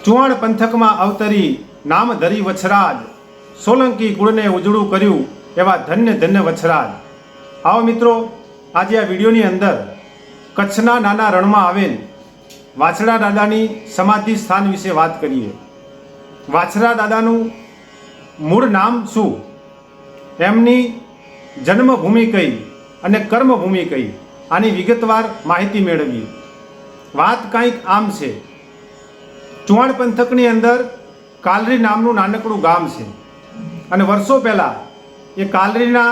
ચુવાણ પંથકમાં અવતરી નામ ધરી વછરાજ, સોલંકી કુળને ઉજળું કર્યું એવા ધન્ય ધન્ય વછરાજ. આવો મિત્રો, આજે આ વિડીયોની અંદર કચ્છના નાના રણમાં આવેલ વાછરા દાદાની સમાધિ સ્થાન વિશે વાત કરીએ. વાછરા દાદાનું મૂળ નામ શું, એમની જન્મભૂમિ કઈ અને કર્મભૂમિ કઈ, આની વિગતવાર માહિતી મેળવીએ. વાત કંઈક આમ છે. ચુવાણ પંથકની અંદર કાલરી નામનું નાનકડું ગામ છે અને વર્ષો પહેલાં એ કાલરીના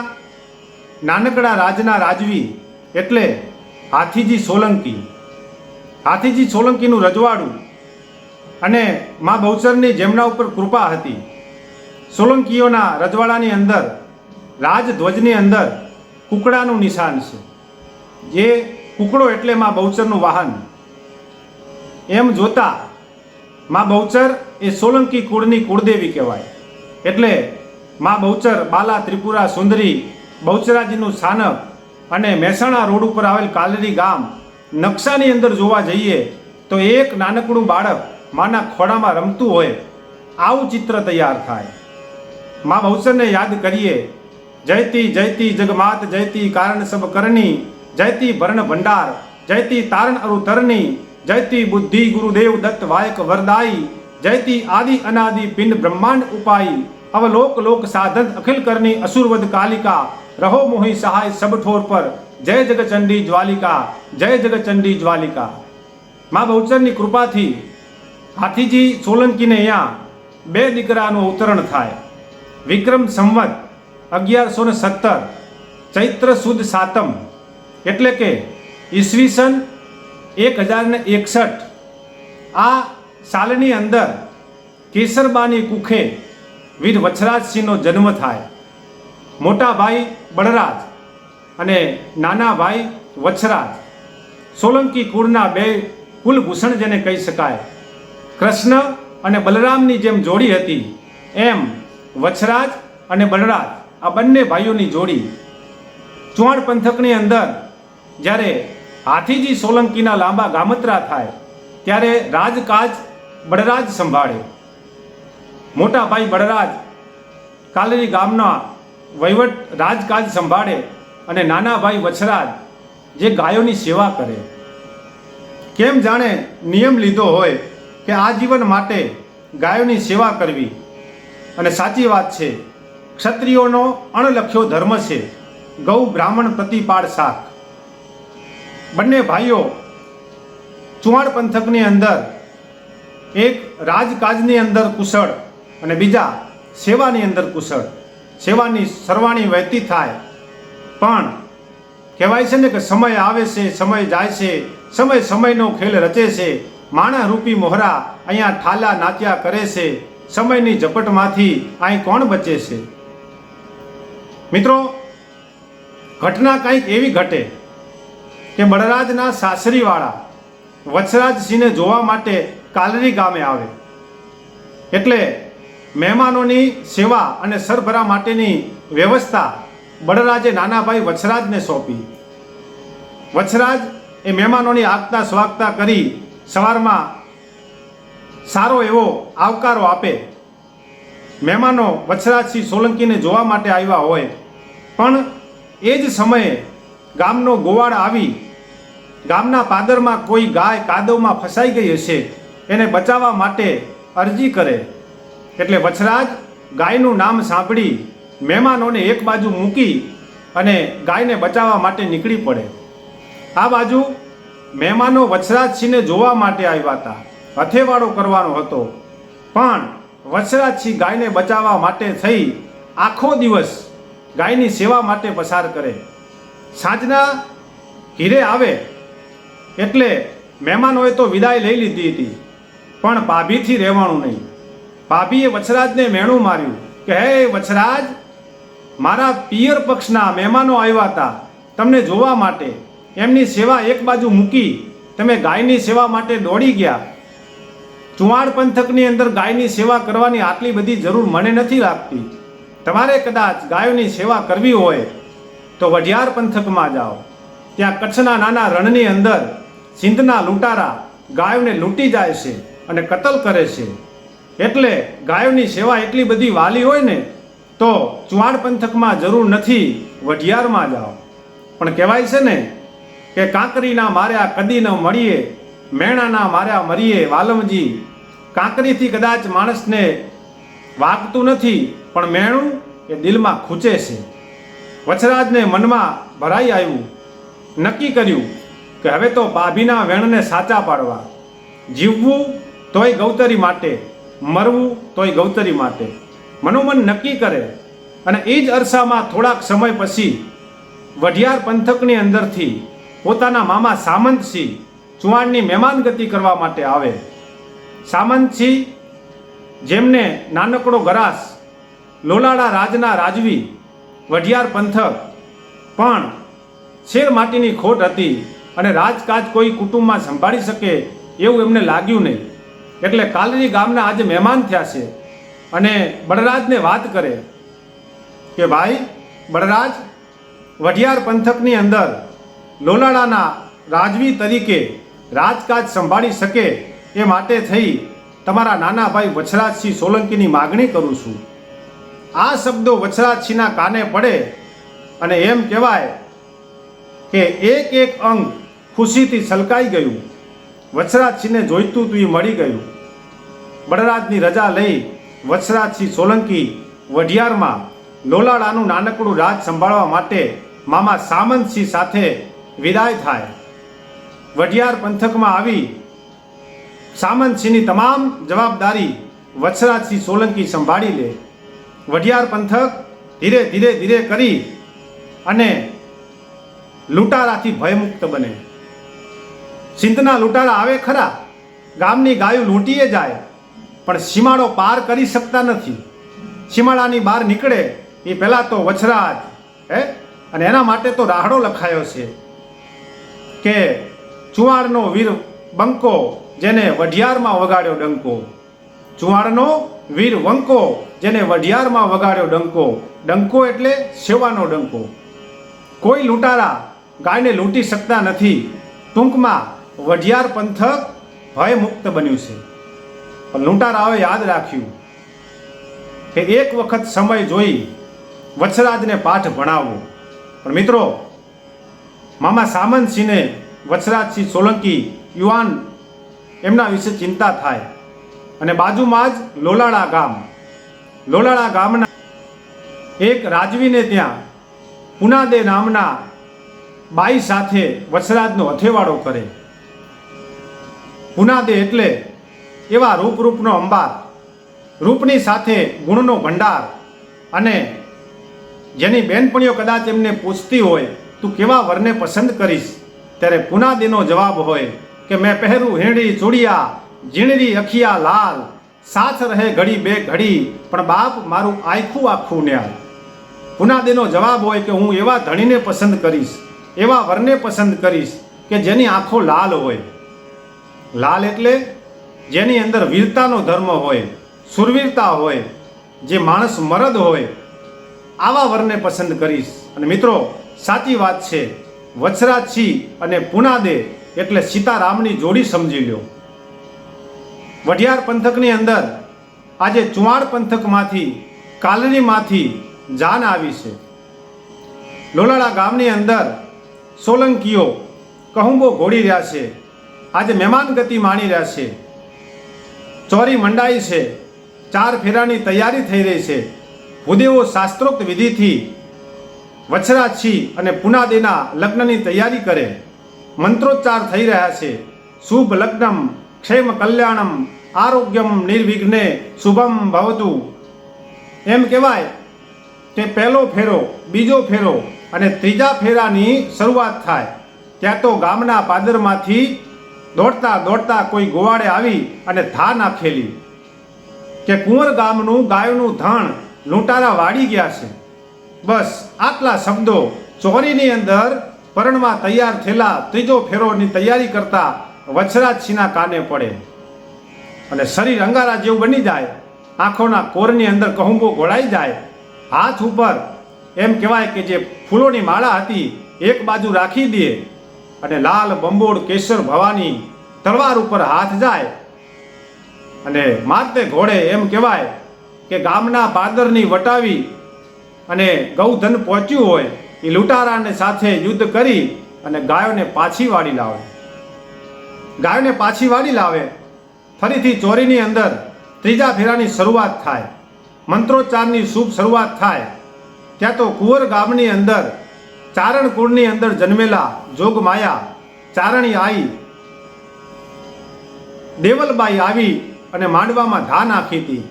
નાનકડા રાજના રાજવી એટલે હાથીજી સોલંકીનું રજવાડું અને મા બહુચરની જેમના ઉપર કૃપા હતી. સોલંકીઓના રજવાડાની અંદર રાજધ્વજની અંદર કુકડાનું નિશાન છે. જે કુકડો એટલે મા બહુચરનું વાહન. એમ જોતા મા બહુચર એ સોલંકી કુળની કુળદેવી કહેવાય. એટલે મા બહુચર બાલા ત્રિપુરા સુંદરી બહુચરાજીનું સ્થાનક અને મહેસાણા રોડ ઉપર આવેલ કાલરી ગામ નકશાની અંદર જોવા જઈએ તો એક નાનકડું બાળક માના ખોડામાં રમતું હોય આવું ચિત્ર તૈયાર થાય. મા બહુચરને યાદ કરીએ. જયતી જયતી જગમાત જયતી કારણ સબ કરણી, જયતી ભરણ ભંડાર, જયતી તારણ અરુ તરણી, જયતી બુદ્ધિ ગુરુદેવ દત્ત વાયક વરદાઈ, જયતી આદિ અનાદિ પિંડ બ્રહ્માંડ ઉપાઈ, અવલોક લોક સાધન અખિલ કરણી અસુરવદ કાલિકા, રહો મોહી સહાય સબ ઠોર પર, જય જગચંડી જ્વાલિકા, જય જગચંડી જ્વાલિકા. મા બહુચરની કૃપાથી હાથીજી સોલંકીને અહીંયા 2 દીકરાનું અવતરણ થાય. વિક્રમ સંવત 1117 ચૈત્ર સુદ સાતમ એટલે કે ઈસવીસન 1061 આ સાલની અંદર કેસરબાની કુખે વીર વછરાજસિંહનો જન્મ થાય. મોટા ભાઈ બળરાજ અને નાના ભાઈ વછરાજ સોલંકી કુળના 2 કુલભૂષણ જેને કહી શકાય. કૃષ્ણ અને બલરામની જેમ જોડી હતી એમ વછરાજ અને બળરાજ આ બંને ભાઈઓની જોડી. ચુવાણ પંથકની અંદર જ્યારે હાથીજી સોલંકીના લાંબા ગામત્રા થાય ત્યારે રાજકાજ બળરાજ સંભાળે. મોટા ભાઈ બળરાજ કાલરી ગામના વહીવટ રાજકાજ સંભાળે અને નાના ભાઈ વછરાજ જે ગાયોની સેવા કરે. કેમ જાણે નિયમ લીધો હોય કે આજીવન માટે ગાયોની સેવા કરવી. અને સાચી વાત છે, ક્ષત્રિયોનો અણલખ્યો ધર્મ છે ગૌ બ્રાહ્મણ પ્રતિપાળ શાક. બંને ભાઈઓ ચુવાણ પંથકની અંદર એક રાજકાજની અંદર કુશળ અને બીજા સેવાની અંદર કુશળ. સેવાની સરવાણી વહેતી થાય પણ કહેવાય છે ને કે સમય આવે છે, સમય જાય છે, સમય સમયનો ખેલ રચે છે. માણા રૂપી મોહરા અહીંયા ઠાલા નાત્યા કરે છે, સમયની ઝપટમાંથી અહીં કોણ બચે છે. મિત્રો, ઘટના કંઈક એવી ઘટે કે બળરાજના સાસરીવાળા વછરાજસિંહને જોવા માટે કાલરી ગામે આવે. એટલે મહેમાનોની સેવા અને સરભરા માટેની વ્યવસ્થા બળરાજે નાના ભાઈ વછરાજને સોંપી. વછરાજ એ મહેમાનોની આગતા સ્વાગતા કરી સવારમાં સારો એવો આવકારો આપે. મહેમાનો વછરાજસિંહ સોલંકીને જોવા માટે આવ્યા હોય પણ એ જ સમયે ગામનો ગોવાળ આવી ગામના પાદરમાં કોઈ ગાય કાદવમાં ફસાઈ ગઈ હશે એને બચાવવા માટે અરજી કરે. એટલે વછરાજ ગાયનું નામ સાંભળી મહેમાનોને એક બાજુ મૂકી અને ગાયને બચાવવા માટે નીકળી પડે. આ બાજુ મહેમાનો વછરાજસિંહને જોવા માટે આવ્યા હતા, હથેવાળો કરવાનો હતો. પણ વછરાજસિંહ ગાયને બચાવવા માટે થઈ આખો દિવસ ગાયની સેવા માટે પસાર કરે. સાંજના ઘીરે આવે એટલે મહેમાનોએ તો વિદાય લઈ લીધી હતી પણ ભાભીથી રહેવાનું નહીં. ભાભીએ વછરાજને મેણું માર્યું કે હે વછરાજ, મારા પિયર પક્ષના મહેમાનો આવ્યા હતા તમને જોવા માટે, એમની સેવા એક બાજુ મૂકી તમે ગાયની સેવા માટે દોડી ગયા. ચુવાણ પંથકની અંદર ગાયની સેવા કરવાની આટલી બધી જરૂર મને નથી લાગતી. તમારે કદાચ ગાયોની સેવા કરવી હોય તો વઢિયાર પંથકમાં જાઓ. ત્યાં કચ્છના નાના રણની અંદર સિંધના લૂંટારા ગાયોને લૂંટી જાય છે અને કતલ કરે છે. એટલે ગાયોની સેવા એટલી બધી વાલી હોય ને તો ચુવાડ પંથકમાં જરૂર નથી, વઢિયારમાં જાઓ. પણ કહેવાય છે ને કે કાંકરીના માર્યા કદી ન મળીએ, મેણાના માર્યા મરીએ વાલમજી. કાંકરીથી કદાચ માણસને વાગતું નથી, પણ મેણું એ દિલમાં ખૂંચે છે. વછરાજને મનમાં ભરાઈ આવ્યું, નક્કી કર્યું કે હવે તો ભાભીના વેણને સાચા પાડવા. જીવવું તોય ગૌતરી માટે, મરવું તોય ગૌતરી માટે. મનોમન નક્કી કરે. અને એ જ અરસામાં થોડાક સમય પછી વઢિયાર પંથકની અંદરથી પોતાના મામા સામંતસિંહ ચુવાણની મહેમાનગતિ કરવા માટે આવે. સામંતસિંહ જેમને નાનકડો ગરાસ, લોલાળા રાજના રાજવી, વઢિયાર પંથક, પણ શેર માટીની ખોટ હતી અને રાજકાજ કોઈ કુટુંબમાં સંભાળી શકે એવું એમને લાગ્યું નહીં. એટલે કાલરી ગામના આજે મહેમાન થયા છે અને બળરાજને વાત કરે કે ભાઈ બળરાજ, વઢિયાર પંથકની અંદર લોલાળાના રાજવી તરીકે રાજકાજ સંભાળી શકે એ માટે થઈ તમારા નાના ભાઈ વછરાજસિંહ સોલંકીની માગણી કરું છું. આ શબ્દો વછરાજસિંહના કાને પડે અને એમ કહેવાય કે એક એક અંગ ખુશીથી છલકાઈ ગયું. વછરાજસિંહને જોઈતું તું એ મળી ગયું. બળરાજની રજા લઈ વછરાજસિંહ સોલંકી વઢિયારમાં લોલાળાનું નાનકડું રાજ સંભાળવા માટે મામા સામંતસિંહ સાથે વિદાય થાય. વઢિયાર પંથકમાં આવી સામંતસિંહની તમામ જવાબદારી વછરાજસિંહ સોલંકી સંભાળી લે. વઢિયાર પંથક ધીરે ધીરે ધીરે કરી અને લૂંટારાથી ભયમુક્ત બને. સિંધના લૂંટારા આવે ખરા, ગામની ગાયો લૂંટીએ જાય, પણ સીમાડો પાર કરી શકતા નથી. સીમાડાની બહાર નીકળે એ પહેલાં તો વછરાજ અને એના માટે તો રાહડો લખાયો છે કે ચુવાડનો વીર બંકો જેને વઢિયારમાં વગાડ્યો ડંકો. ચુવાડનો વીર વંકો જેને વઢિયારમાં વગાડ્યો ડંકો. ડંકો એટલે સેવાનો ડંકો. કોઈ લૂંટારા ગાયને લૂંટી શકતા નથી. ટૂંકમાં વઢિયાર પંથક ભયમુક્ત બન્યું છે. પણ લૂંટારાઓએ યાદ રાખ્યું કે એક વખત સમય જોઈ વછરાજને પાઠ ભણાવવો. પણ મિત્રો, મામા સામંતસિંહને વછરાજસિંહ સોલંકી યુવાન એમના વિશે ચિંતા થાય અને બાજુમાં જ લોલાળા ગામ. લોલાળા ગામના એક રાજવીને ત્યાં પુનાદે નામના બાઈ સાથે વછરાજનો હથેવાડો કરે. પુનાદે એટલે એવા રૂપનો અંબાર, રૂપની સાથે ગુણનો ભંડાર. અને જેની બેનપણીઓ કદાચ એમને પૂછતી હોય તું કેવા વરને પસંદ કરીશ, ત્યારે પુનાદેનો જવાબ હોય કે મેં પહેરું હેડી ચૂડિયા, ઝીણરી અખિયા લાલ, સાથ રહે ઘડી બે ઘડી, પણ બાપ મારું આખું આખું ન્યાલ. પુનાદેનો જવાબ હોય કે હું એવા ધણીને પસંદ કરીશ, એવા વરને પસંદ કરીશ કે જેની આંખો લાલ હોય. લાલ એટલે જેની અંદર વીરતાનો ધર્મ હોય, સુરવીરતા હોય, જે માણસ મરદ હોય, આવા વરને પસંદ કરીશ. અને મિત્રો, સાચી વાત છે. વછરાજસિંહ અને પુનાદે એટલે સીતારામની જોડી સમજી લ્યો. વઢિયાર પંથકની અંદર આજે ચુવાડ પંથકમાંથી, કાલરીમાંથી જાન આવી છે. લોલાળા ગામની અંદર સોલંકીઓ કહુંબો ઘોડી રહ્યા છે. આજે મહેમાન ગતિ માણી રહ્યા છે. ચોરી મંડાઈ છે. 4 ફેરાની તૈયારી થઈ રહી છે. ભૂદેવો શાસ્ત્રોક્ત વિધિથી વછરાજસિંહ અને પુનાદેના લગ્નની તૈયારી કરે. મંત્રોચ્ચાર થઈ રહ્યા છે. શુભ લગ્નમ ક્ષેમ કલ્યાણમ આરોગ્યમ નિર્વિઘ્ને શુભમ ભવતુ. એમ કહેવાય કે પહેલો ફેરો, બીજો ફેરો અને ત્રીજા ફેરાની શરૂઆત થાય ત્યાં તો ગામના પાદરમાંથી દોડતા દોડતા કોઈ ગોવાળે આવી અને ધા નાખેલી કે કુંવર ગામનું ગાયોનું ધણ લૂંટારા વાળી ગયા છે. બસ આટલા શબ્દો ચોરીની અંદર પરણવા તૈયાર થયેલા ત્રીજો ફેરોની તૈયારી કરતા વછરાજસિંહના કાને પડે અને શરીર અંગારા જેવું બની જાય. આંખોના કોરની અંદર કહુંબો ઘોળાઈ જાય. હાથ ઉપર એમ કહેવાય કે જે ફૂલોની માળા હતી એક બાજુ રાખી દે અને લાલ બંબોળ કેસર ભવાની તલવાર ઉપર હાથ જાય અને મારતે ઘોડે એમ કહેવાય કે ગામના પાદરની વટાવી અને ગૌધન પહોંચ્યું હોય એ લૂંટારાને સાથે યુદ્ધ કરી અને ગાયોને પાછી વાળી લાવે. ગાયોને પાછી વાળી લાવે. ફરીથી ચોરીની અંદર ત્રીજા ફેરાની શરૂઆત થાય, મંત્રોચ્ચારની શુભ શરૂઆત થાય. ત્યાં તો કુંવર ગામની અંદર ચારણ કુળની અંદર જન્મેલા જોગમાયા ચારણી આઈ દેવલબાઈ આવી અને માંડવામાં ઘા નાખી હતી.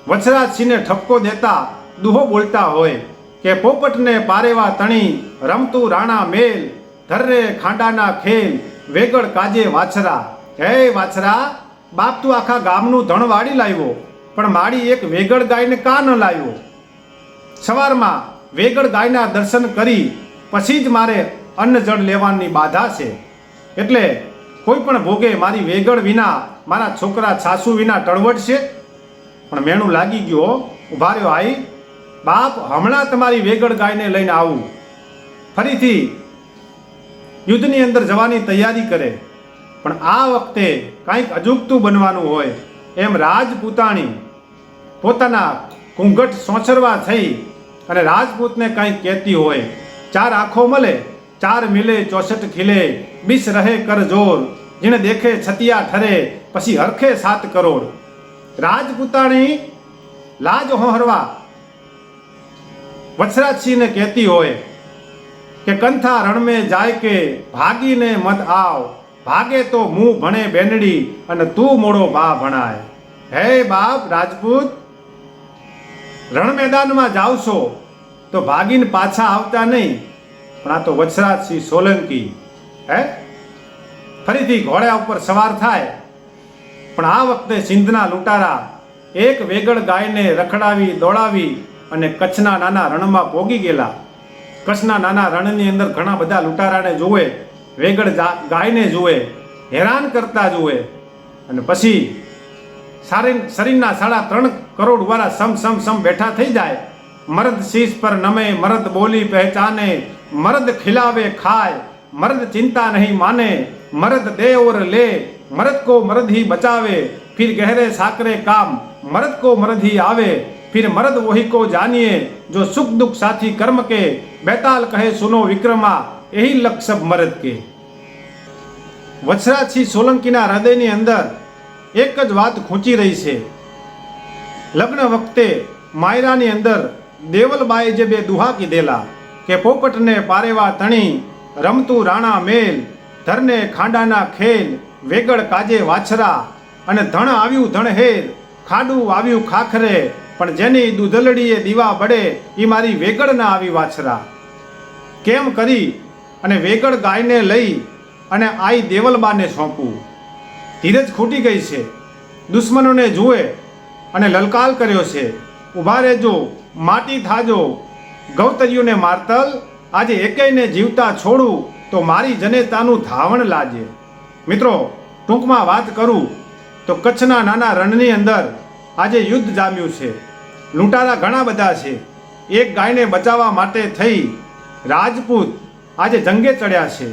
વછરાજસિંહને ઠપકો દેતા દુહો બોલતા હોય કે પોપટને પારેવા તણી રમતું રાણા મેલ ધર્રે ખાંડાના ખેલ વેગળ કાજે વાછરા. હે વાછરા, બાપ તું આખા ગામનું ધણ વાળી લાવ્યો, પણ મારી એક વેગળ ગાયને કા ન લાવ્યો? સવારમાં વેગળ ગાયના દર્શન કરી પછી જ મારે અન્ન જળ લેવાની બાધા છે. એટલે કોઈ પણ ભોગે મારી વેગળ વિના મારા છોકરા સાસુ વિના ટળવટશે? પણ મેણું લાગી ગયો, ઉભા રહ્યો. આઈ બાપ, હમણાં તમારી વેગળ ગાયને લઈને આવું. ફરીથી યુદ્ધની અંદર જવાની તૈયારી કરે. પણ આ વખતે કાંઈક અજુગતું બનવાનું હોય એમ રાજપૂતાણી પોતાના ઘૂંઘટ સોંસરવા થઈ અને રાજપૂતને કંઈક કહેતી હોય. ચાર આંખો મળે, ચાર મિલે 64 ખીલે, બીસ રહે કર જોર, જેને દેખે છતિયા ઠરે, પછી હરખે 7 કરોડ. રાજપૂતાણી લાજ હોહરવા વછરાજસિંહને કહેતી હોય કે કંથા રણ में જાય કે ભાગીને મત આવ, ભાગે તો મું ભણે બેનડી અને તું મોડો બા ભણાય. હે બાપ રાજપૂત, રણ મેદાનમાં જાવ છો તો ભાગીને પાછા આવતા નહીં. પણ આ તો વછરાજસિંહ સોલંકી ફરીથી ઘોડા ઉપર સવાર થાય. પણ આ વખતે સિંધના લૂંટારા એક વેગળ ગાયને રખડાવી દોડાવી અને કચ્છના નાના રણમાં પોગી ગયેલા. કચ્છના નાના રણની અંદર ઘણા બધા લૂંટારાને જુએ, વેગળ ગાયને જુએ, હેરાન કરતા જુએ. અને પછી શરીરના 3.5 કરોડ વાળા સમ બેઠા થઈ જાય. મર્દ શીશ પર નમે, મર્દ બોલી પહેચાને, મર્દ ખિલાવે ખાય, મર્દ ચિંતા નહીં માને, मर्द दे और ले, मर्द को मर्द ही बचावे, फिर गहरे साकरे काम, मर्द को मर्द ही आवे, फिर मर्द वही को जानिए जो सुख दुख साथी कर्म के, बैताल कहे सुनो विक्रमा, यही लक्ष्य सब मर्द के. વછરાજસિંહ સોલંકીના હૃદયની અંદર એક જ વાત ખૂંચી રહી છે. લગ્ન વખતે માયરાની અંદર દેવલબાઈએ જે 2 દુહા કીધેલા કે પોપટને પારેવા તણી રમતું રાણા મેલ ધરને ખાંડાના ખેલ વેગળ કાજે વાછરા, અને ધણ આવ્યું ધણ હેર, ખાડું આવ્યું ખાખરે, પણ જેની દૂધલડીએ દીવા બળે એ મારી વેગળ ના આવી વાછરા. કેમ કરી અને વેગળ ગાયને લઈ અને આઈ દેવલબાને સોંપવું? ધીરજ ખૂટી ગઈ છે. દુશ્મનોને જુએ અને લલકાર કર્યો છે, ઊભા રહેજો, માટી થાજો, ગૌતરીઓને મારતલ, આજે એકેયને જીવતા છોડું તો મારી જનેતાનું ધાવણ લાજે. મિત્રો, ટૂંકમાં વાત કરું તો કચ્છના નાના રણની અંદર આજે યુદ્ધ જામ્યું છે. લૂંટારા ઘણા બધા છે. એક ગાયને બચાવવા માટે થઈ રાજપૂત આજે જંગે ચડ્યા છે.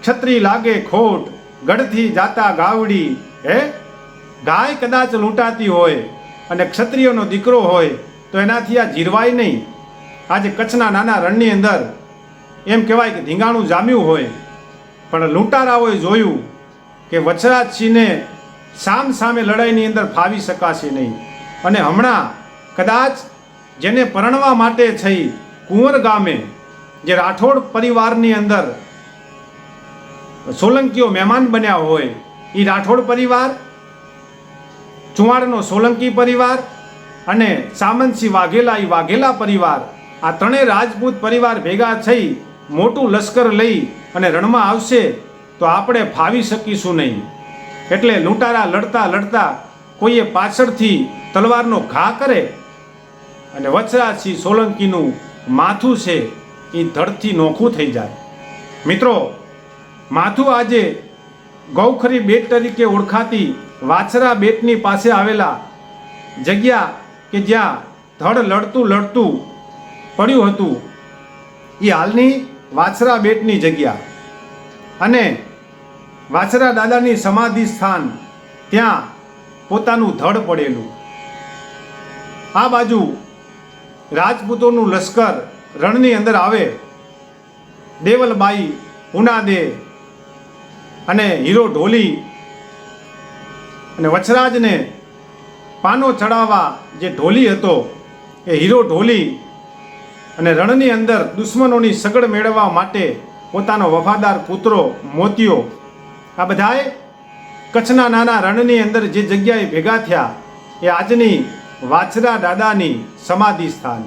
ક્ષત્રિય લાગે ખોટ, ગઢથી જાતા ગાવડી. ગાય કદાચ લૂંટાતી હોય અને ક્ષત્રિયોનો દીકરો હોય તો એનાથી આ જીરવાય નહીં. આજે કચ્છના નાના રણની અંદર એમ કહેવાય કે ધીંગાણું જામ્યું હોય, પણ લૂંટારાઓએ જોયું કે વછરાજસિંહને સામે લડાઈની અંદર ફાવી શકાશે નહીં. અને હમણાં કદાચ જેને પરણવા માટે થઈ કુંવર ગામે જે રાઠોડ પરિવારની અંદર સોલંકીઓ મહેમાન બન્યા હોય, એ રાઠોડ પરિવાર, ચુવાડનો સોલંકી પરિવાર અને સામંતસિંહ વાઘેલા એ વાઘેલા પરિવાર, આ ત્રણેય રાજપૂત પરિવાર ભેગા થઈ મોટું લશ્કર લઈ અને રણમાં આવશે તો આપણે ફાવી શકીશું નહીં. એટલે લૂંટારા લડતા લડતા કોઈએ પાછળથી તલવારનો ઘા કરે અને વછરાજસિંહ સોલંકીનું માથું છે એ ધડથી નોખું થઈ જાય. મિત્રો, માથું આજે ગૌખરી બેટ તરીકે ઓળખાતી વાછરા બેટની પાસે આવેલા જગ્યા કે જ્યાં ધડ લડતું પડ્યું હતું એ હાલની વાછરા બેટની જગ્યા. અને વાછરા દાદાની સમાધિ સ્થાન ત્યાં પોતાનું ધડ પડેલું. આ બાજુ રાજપૂતોનું લશ્કર રણની અંદર આવે. દેવલબાઈ, ઉનાદે અને હીરો ઢોલી અને વછરાજને પાનો ચડાવવા જે ઢોલી હતો એ હીરો ઢોલી અને રણની અંદર દુશ્મનોની સગડ મેળવવા માટે પોતાનો વફાદાર પુત્રો મોતિયો, આ બધાએ કચ્છના નાના રણની અંદર જે જગ્યાએ ભેગા થયા એ આજની વાછરા દાદાની સમાધિ સ્થાન.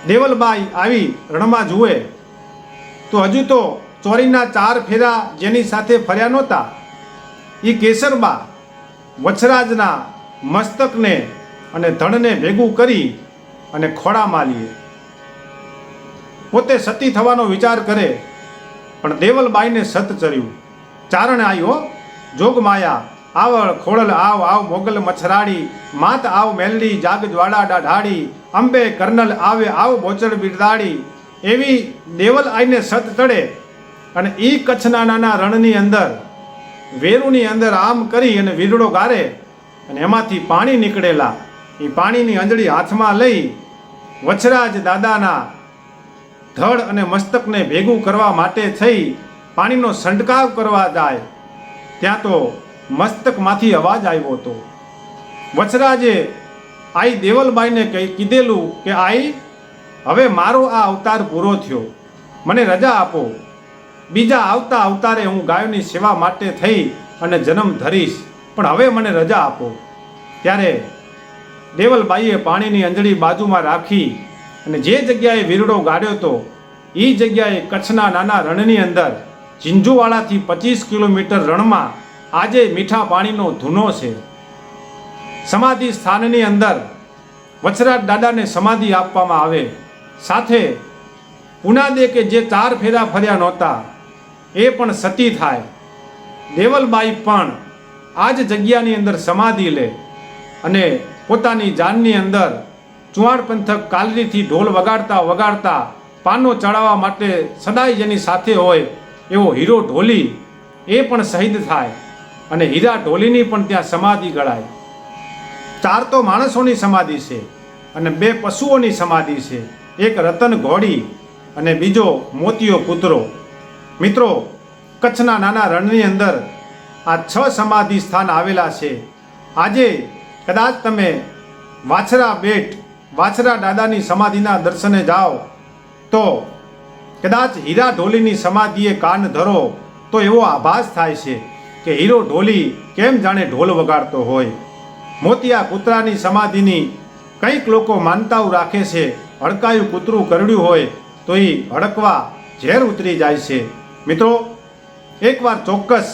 દેવલબાઈ આવી રણમાં જુએ તો હજુ તો ચોરીના 4 ફેરા જેની સાથે ફર્યા નહોતા એ કેસરબા વછરાજના મસ્તકને અને ધડને ભેગું કરી અને ખોળામાં લે. પોતે સતી થવાનો વિચાર કરે પણ દેવલબાઈને સત ચર્યું. ચારણ આવ્યો જોગમાયા આવળ ખોળલ આવ આવ મોગલ મચ્છરાડી માત આવ મેલડી જાગ જ્વાળા ડાઢાડી અંબે કર્નલ આવે આવ બોચડ બિરદાડી. એવી દેવલ આઈને સત ચડે અને એ કચ્છના નાના રણની અંદર વેરુની અંદર આમ કરી અને વીરડો ગારે અને એમાંથી પાણી નીકળેલા એ પાણીની અંજળી હાથમાં લઈ વછરાજ દાદાના ધડ અને મસ્તકને ભેગું કરવા માટે થઈ પાણીનો છંટકાવ કરવા જાય ત્યાં તો મસ્તકમાંથી અવાજ આવ્યો હતો. વછરાજે આઈ દેવલબાઈને કીધેલું કે આઈ હવે મારો આ અવતાર પૂરો થયો, મને રજા આપો, બીજા આવતા અવતારે હું ગાયોની સેવા માટે થઈ અને જન્મ ધરીશ, પણ હવે મને રજા આપો. ત્યારે દેવલબાઈએ પાણીની અંજળી બાજુમાં રાખી અને જે જગ્યાએ વીરડો ગાળ્યો હતો એ જગ્યાએ કચ્છના નાના રણની અંદર ઝીંઝુવાડાથી 25 કિલોમીટર રણમાં આજે મીઠા પાણીનો ધૂનો છે. સમાધિ સ્થાનની અંદર વછરાજ દાદાને સમાધિ આપવામાં આવે. સાથે ઉનાદે કે જે 4 ફેરા ફર્યા નહોતા એ પણ સતી થાય. દેવલબાઈ પણ આ જ જગ્યાની અંદર સમાધિ લે અને પોતાની જાનની અંદર ચુવાણ પંથક કાલરીથી ઢોલ વગાડતા વગાડતા પાનો ચડાવવા માટે સદાય જેની સાથે હોય એવો હીરો ઢોલી એ પણ શહીદ થાય અને હીરા ઢોલીની પણ ત્યાં સમાધિ ગળાય. 4 તો માણસોની સમાધિ છે અને 2 પશુઓની સમાધિ છે. એક રતન ઘોડી અને બીજો મોતિયો કૂતરો. મિત્રો, કચ્છના નાના રણની અંદર આ 6 સમાધિ સ્થાન આવેલા છે. આજે કદાચ તમે વાછરા બેટ વાછરા દાદાની સમાધિના દર્શને જાઓ તો કદાચ હીરા ઢોલીની સમાધિએ કાન ધરો તો એવો આભાસ થાય છે કે હીરો ઢોલી કેમ જાણે ઢોલ વગાડતો હોય. મોતિયા કૂતરાની સમાધિની કંઈક લોકો માનતાઓ રાખે છે. હડકાયું કૂતરું કરડ્યું હોય તો એ હડકવા ઝેર ઉતરી જાય છે. મિત્રો, એકવાર ચોક્કસ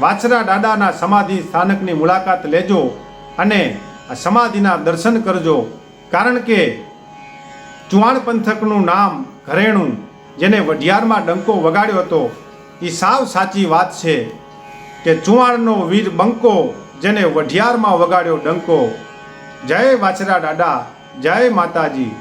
વાછરા દાદાના સમાધિ સ્થાનકની મુલાકાત લેજો અને આ સમાધિના દર્શન કરજો. કારણ કે ચુવાણ પંથકનું નામ ઘરેણું જેને વઢિયારમાં ડંકો વગાડ્યો હતો એ સાવ સાચી વાત છે કે ચુવાણનો વીર બંકો જેને વઢિયારમાં વગાડ્યો ડંકો. જય વાછરા દાદા, જય માતાજી.